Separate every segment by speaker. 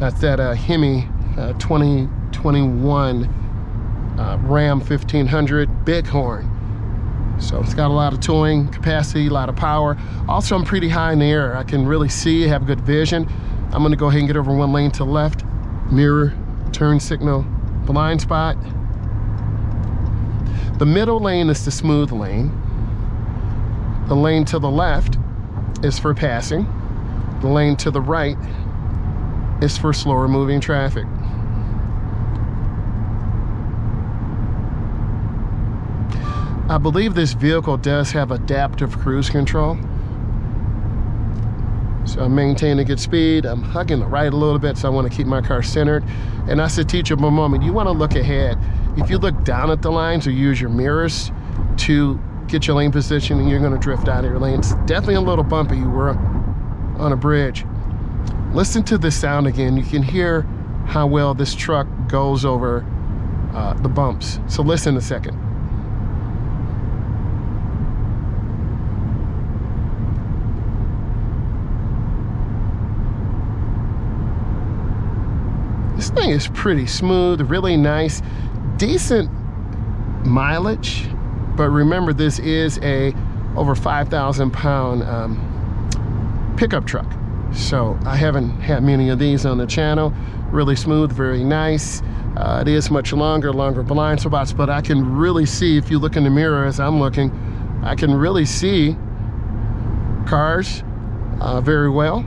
Speaker 1: That's that Hemi 2021 Ram 1500 Bighorn. So it's got a lot of towing capacity, a lot of power. Also, I'm pretty high in the air. I can really see, have good vision. I'm gonna go ahead and get over one lane to the left. Mirror, turn signal, blind spot. The middle lane is the smooth lane. The lane to the left is for passing. The lane to the right is for slower moving traffic. I believe this vehicle does have adaptive cruise control. So I'm maintaining a good speed. I'm hugging the right a little bit, so I want to keep my car centered. And that's a teachable moment. You want to look ahead. If you look down at the lines or use your mirrors to get your lane position, and you're going to drift out of your lane. It's definitely a little bumpy. We're on a bridge. Listen to this sound again. You can hear how well this truck goes over the bumps. So listen a second. This thing is pretty smooth, really nice, decent mileage, but remember this is a over 5,000 pound pickup truck. So I haven't had many of these on the channel. Really smooth, very nice. It is much longer blind spots, but I can really see, if you look in the mirror as I'm looking, I can really see cars very well.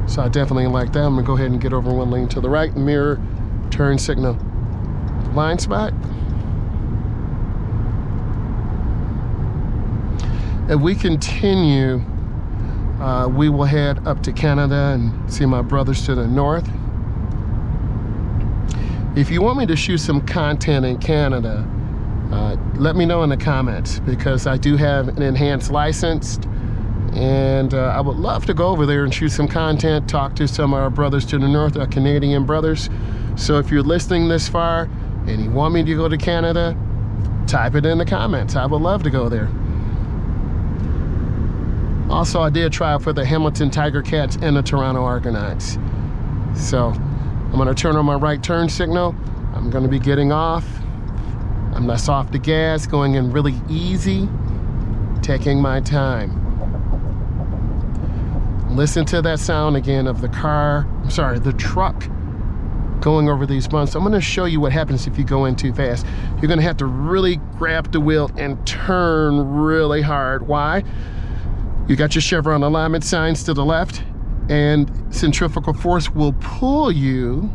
Speaker 1: So I definitely like that. I'm gonna go ahead and get over one lane to the right. Mirror, turn signal, blind spot. If we continue, we will head up to Canada and see my brothers to the north. If you want me to shoot some content in Canada, let me know in the comments, because I do have an enhanced license. And I would love to go over there and shoot some content, talk to some of our brothers to the north, our Canadian brothers. So if you're listening this far and you want me to go to Canada, type it in the comments. I would love to go there. Also, I did try for the Hamilton Tiger Cats and the Toronto Argonauts. So I'm gonna turn on my right turn signal. I'm gonna be getting off. I'm less off the gas, going in really easy, taking my time. Listen to that sound again of the the truck going over these bumps. I'm gonna show you what happens if you go in too fast. You're gonna have to really grab the wheel and turn really hard. Why? You got your chevron alignment signs to the left, and centrifugal force will pull you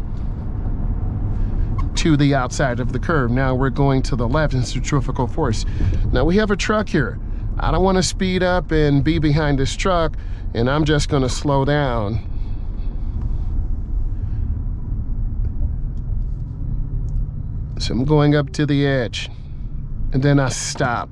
Speaker 1: to the outside of the curve. Now we're going to the left in centrifugal force. Now we have a truck here. I don't want to speed up and be behind this truck, and I'm just going to slow down. So I'm going up to the edge, and then I stop.